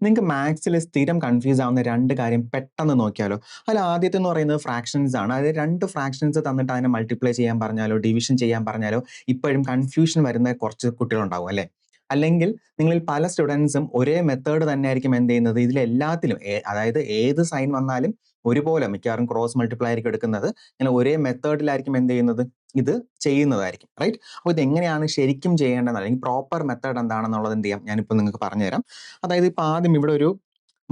നിങ്ങൾക്ക് മാത്സിൽ സ്ഥിരം കൺഫ്യൂസ് ആവുന്ന രണ്ട് കാര്യം പെട്ടെന്ന് നോക്കിയാലോ. അതിൽ ആദ്യത്തെ എന്ന് പറയുന്നത് ഫ്രാക്ഷൻസ് ആണ്. അതായത് രണ്ട് ഫ്രാക്ഷൻസ് തന്നിട്ട് അതിനെ മൾട്ടിപ്ലൈ ചെയ്യാൻ പറഞ്ഞാലോ ഡിവിഷൻ ചെയ്യാൻ പറഞ്ഞാലോ ഇപ്പോഴും കൺഫ്യൂഷൻ വരുന്ന കുറച്ച് കുട്ടികളുണ്ടാവും അല്ലേ. അല്ലെങ്കിൽ നിങ്ങളിൽ പല സ്റ്റുഡൻസും ഒരേ മെത്തേഡ് തന്നെ ആയിരിക്കും എന്ത് ചെയ്യുന്നത് ഇതിലെല്ലാത്തിലും അതായത് ഏത് സൈൻ വന്നാലും ഒരുപോലെ മിക്കവാറും ക്രോസ് മൾട്ടിപ്ലൈ ആയിരിക്കും എടുക്കുന്നത്. ഇങ്ങനെ ഒരേ മെത്തേഡിലായിരിക്കും എന്ത് ചെയ്യുന്നത് ഇത് ചെയ്യുന്നതായിരിക്കും. റൈറ്റ്. അപ്പോൾ ഇത് എങ്ങനെയാണ് ശരിക്കും ചെയ്യേണ്ടത് അല്ലെങ്കിൽ പ്രോപ്പർ മെത്തേഡ് എന്താണെന്നുള്ളത് എന്ത് ചെയ്യാം ഞാനിപ്പോൾ നിങ്ങൾക്ക് പറഞ്ഞുതരാം. അതായത് ഇപ്പോൾ ആദ്യം ഇവിടെ ഒരു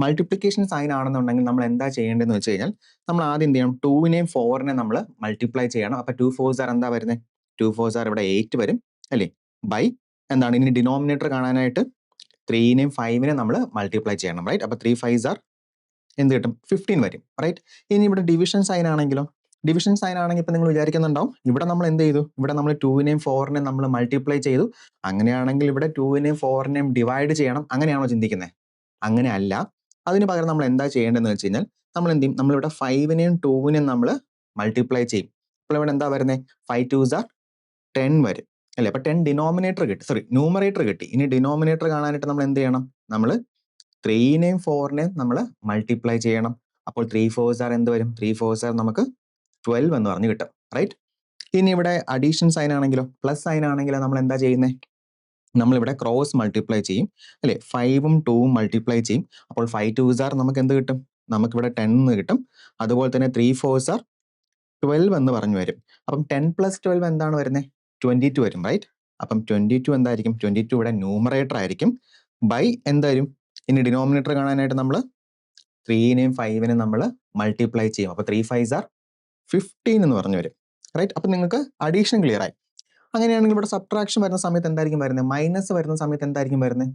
മൾട്ടിപ്ലിക്കേഷൻ സൈൻ ആണെന്നുണ്ടെങ്കിൽ നമ്മൾ എന്താ ചെയ്യേണ്ടതെന്ന് വെച്ച് കഴിഞ്ഞാൽ നമ്മൾ ആദ്യം എന്ത് ചെയ്യണം 2നെയും 4നെയും നമ്മൾ മൾട്ടിപ്ലൈ ചെയ്യണം. അപ്പോൾ 2 4s are എന്താ വരുന്നത് 2 4s are ഇവിടെ 8 വരും അല്ലേ. ബൈ എന്താണ് ഇനി ഡിനോമിനേറ്റർ കാണാനായിട്ട് 3നെയും 5നെയും നമ്മൾ മൾട്ടിപ്ലൈ ചെയ്യണം. റൈറ്റ്. അപ്പോൾ 3 5s are എന്ത് കിട്ടും 15 വരും. റൈറ്റ്. ഇനി ഇവിടെ ഡിവിഷൻ സൈൻ ആണെങ്കിലോ ഡിവിഷൻ സൈൻ ആണെങ്കിൽ ഇപ്പം നിങ്ങൾ വിചാരിക്കുന്നുണ്ടാവും ഇവിടെ നമ്മൾ എന്ത് ചെയ്തു ഇവിടെ നമ്മൾ 2നെയും 4നെയും നമ്മൾ മൾട്ടിപ്ലൈ ചെയ്തു. അങ്ങനെയാണെങ്കിൽ ഇവിടെ 2നെയും 4നെയും ഡിവൈഡ് ചെയ്യണം. അങ്ങനെയാണോ ചിന്തിക്കുന്നത്? അങ്ങനെ അല്ല. അതിന് പകരം നമ്മൾ എന്താ ചെയ്യേണ്ടതെന്ന് വെച്ച് കഴിഞ്ഞാൽ നമ്മൾ എന്ത് ചെയ്യും നമ്മളിവിടെ 5നെയും 2നെയും നമ്മൾ മൾട്ടിപ്ലൈ ചെയ്യും. അപ്പോൾ ഇവിടെ എന്താ വരുന്നത് 5 2s are 10 വരും അല്ലേ. അപ്പൊ 10 ഡിനോമിനേറ്റർ കിട്ടി, സോറി ന്യൂമറേറ്റർ കിട്ടി. ഇനി ഡിനോമിനേറ്റർ കാണാനായിട്ട് നമ്മൾ എന്ത് ചെയ്യണം നമ്മൾ 3നെയും 4നെയും നമ്മൾ മൾട്ടിപ്ലൈ ചെയ്യണം. അപ്പോൾ 3 4s are എന്ത് വരും 3 4s are നമുക്ക് 12 എന്ന് പറഞ്ഞ് കിട്ടും. റൈറ്റ്. ഇനി ഇവിടെ അഡീഷൻ സൈൻ ആണെങ്കിലോ പ്ലസ് സൈൻ ആണെങ്കിലോ നമ്മൾ എന്താ ചെയ്യുന്നത് നമ്മളിവിടെ ക്രോസ് മൾട്ടിപ്ലൈ ചെയ്യും അല്ലേ. 5ഉം 2ഉം മൾട്ടിപ്ലൈ ചെയ്യും. അപ്പോൾ 5 2s are നമുക്ക് എന്ത് കിട്ടും നമുക്കിവിടെ 10 എന്ന് കിട്ടും. അതുപോലെ തന്നെ 3 4s are 12 എന്ന് പറഞ്ഞു വരും. അപ്പം 10 + 12 എന്താണ് വരുന്നത് 22 വരും. റൈറ്റ്. അപ്പം 22 എന്തായിരിക്കും 22 ഇവിടെ ന്യൂമറേറ്റർ ആയിരിക്കും. ബൈ എന്തായാലും ഇനി ഡിനോമിനേറ്റർ കാണാനായിട്ട് നമ്മൾ 3നെയും 5നെയും നമ്മൾ മൾട്ടിപ്ലൈ ചെയ്യും. അപ്പോൾ 3 5s are 15 എന്ന് പറഞ്ഞു വരും. റൈറ്റ്. അപ്പം നിങ്ങൾക്ക് അഡീഷൻ ക്ലിയർ ആയി. അങ്ങനെയാണെങ്കിൽ ഇവിടെ സബ്ട്രാക്ഷൻ വരുന്ന സമയത്ത് എന്തായിരിക്കും വരുന്നത് മൈനസ് വരുന്ന സമയത്ത് എന്തായിരിക്കും വരുന്നത്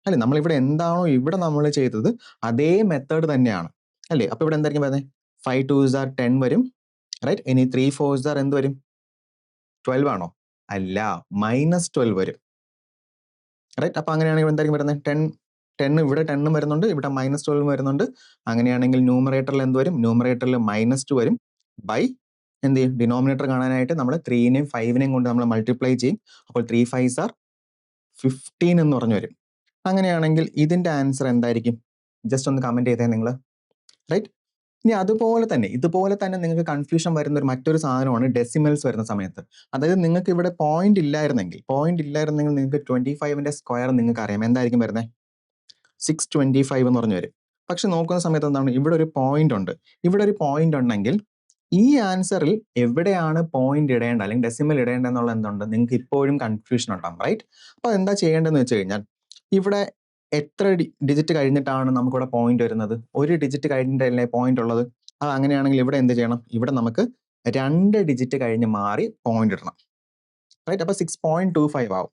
അല്ലേ. നമ്മളിവിടെ എന്താണോ ഇവിടെ നമ്മൾ ചെയ്തത് അതേ മെത്തേഡ് തന്നെയാണ് അല്ലേ. അപ്പോൾ ഇവിടെ എന്തായിരിക്കും വരുന്നത് 5 2s are 10 വരും. റൈറ്റ്. ഇനി 3 4s are എന്ത് വരും 12 ആണോ? അല്ല, -12 വരും. റൈറ്റ്. അപ്പോൾ അങ്ങനെയാണെങ്കിൽ എന്തായിരിക്കും വരുന്നത് 10 ഇവിടെ 10 വരുന്നുണ്ട്, ഇവിടെ -12 വരുന്നുണ്ട്. അങ്ങനെയാണെങ്കിൽ ന്യൂമറേറ്ററിൽ എന്ത് വരും ന്യൂമറേറ്ററിൽ -2 വരും. ബൈ എന്ത് ചെയ്യും ഡിനോമിനേറ്റർ കാണാനായിട്ട് നമ്മൾ 3നെയും 5നെയും കൊണ്ട് നമ്മൾ മൾട്ടിപ്ലൈ ചെയ്യും. അപ്പോൾ 3 5s are 15 എന്ന് പറഞ്ഞു വരും. അങ്ങനെയാണെങ്കിൽ ഇതിന്റെ ആൻസർ എന്തായിരിക്കും ജസ്റ്റ് ഒന്ന് കമന്റ് ചെയ്തേ നിങ്ങൾ. റൈറ്റ്. ഇനി ഇതുപോലെ തന്നെ നിങ്ങൾക്ക് കൺഫ്യൂഷൻ വരുന്ന മറ്റൊരു സാധനമാണ് ഡെസിമൽസ് വരുന്ന സമയത്ത്. അതായത് നിങ്ങൾക്ക് ഇവിടെ പോയിന്റ് ഇല്ലായിരുന്നെങ്കിൽ നിങ്ങൾക്ക് 25ന്റെ സ്ക്വയർ നിങ്ങൾക്ക് അറിയാം എന്തായിരിക്കും വരുന്നത് 625 എന്ന് പറഞ്ഞു വരും. പക്ഷെ നോക്കുന്ന സമയത്ത് എന്താണ് ഇവിടെ ഒരു പോയിന്റ് ഉണ്ട്. ഇവിടെ ഒരു പോയിന്റ് ഉണ്ടെങ്കിൽ ഈ ആൻസറിൽ എവിടെയാണ് പോയിന്റ് ഇടേണ്ട അല്ലെങ്കിൽ ഡെസിമൽ ഇടേണ്ട എന്നുള്ള എന്തുണ്ട് നിങ്ങൾക്ക് ഇപ്പോഴും കൺഫ്യൂഷൻ ഉണ്ടാകും. റൈറ്റ്. അപ്പോൾ എന്താ ചെയ്യേണ്ടതെന്ന് വെച്ച് കഴിഞ്ഞാൽ ഇവിടെ എത്ര ഡിജിറ്റ് കഴിഞ്ഞിട്ടാണ് നമുക്കിവിടെ പോയിന്റ് വരുന്നത് ഒരു ഡിജിറ്റ് കഴിഞ്ഞിട്ടല്ലേ പോയിന്റ് ഉള്ളത്. അത് അങ്ങനെയാണെങ്കിൽ ഇവിടെ എന്ത് ചെയ്യണം ഇവിടെ നമുക്ക് 2 ഡിജിറ്റ് കഴിഞ്ഞ് മാറി പോയിന്റ് ഇടണം. റൈറ്റ്. അപ്പോൾ 6.25 ആവും.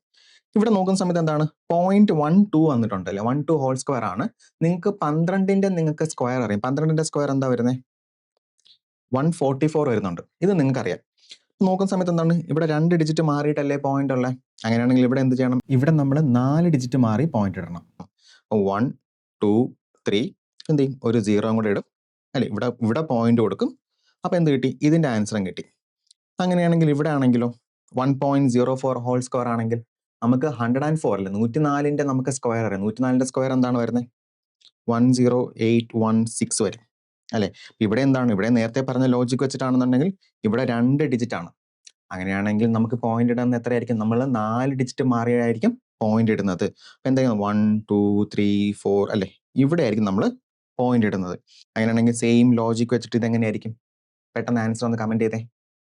ഇവിടെ നോക്കുന്ന സമയത്ത് എന്താണ് 0.12 വന്നിട്ടുണ്ടല്ലേ 12 ഹോൾ സ്ക്വയർ ആണ്. നിങ്ങൾക്ക് 12ന്റെ നിങ്ങൾക്ക് സ്ക്വയർ അറിയാം. 12ന്റെ സ്ക്വയർ എന്താ വരുന്നത് 144 വരുന്നുണ്ട്. ഇത് നിങ്ങൾക്ക് അറിയാം. നോക്കുന്ന സമയത്ത് എന്താണ് ഇവിടെ 2 ഡിജിറ്റ് മാറിയിട്ടല്ലേ പോയിന്റ് ഉള്ളത്. അങ്ങനെയാണെങ്കിൽ ഇവിടെ എന്ത് ചെയ്യണം ഇവിടെ നമ്മൾ 4 ഡിജിറ്റ് മാറി പോയിന്റ് ഇടണം. 1 2 3 എന്ത് ചെയ്യും ഒരു 0 കൂടെ ഇടും അല്ലെ. ഇവിടെ പോയിന്റ് കൊടുക്കും. അപ്പൊ എന്ത് കിട്ടി ഇതിന്റെ ആൻസറും കിട്ടി. അങ്ങനെയാണെങ്കിൽ ഇവിടെ ആണെങ്കിലോ 1.04 ഹോൾ സ്ക്വയർ ആണെങ്കിൽ നമുക്ക് 104 അല്ലേ 104ന്റെ നമുക്ക് സ്ക്വയർ അറിയാം. 104ന്റെ സ്ക്വയർ എന്താണ് വരുന്നത് 10816 വരും അല്ലെ. ഇവിടെ എന്താണ് ഇവിടെ നേരത്തെ പറഞ്ഞ ലോജിക് വെച്ചിട്ടാണെന്നുണ്ടെങ്കിൽ ഇവിടെ 2 ഡിജിറ്റ് ആണ്. അങ്ങനെയാണെങ്കിൽ നമുക്ക് പോയിന്റ് ഇടുന്നത് എത്രയായിരിക്കും നമ്മൾ 4 ഡിജിറ്റ് മാറിയായിരിക്കും പോയിന്റ് ഇടുന്നത്. അപ്പൊ എന്തായാലും 1 2 3 4 അല്ലെ ഇവിടെ ആയിരിക്കും നമ്മൾ പോയിന്റ് ഇടുന്നത്. അങ്ങനെയാണെങ്കിൽ സെയിം ലോജിക് വെച്ചിട്ട് ഇത് എങ്ങനെയായിരിക്കും പെട്ടെന്ന് ആൻസർ ഒന്ന് കമന്റ് ചെയ്തേ.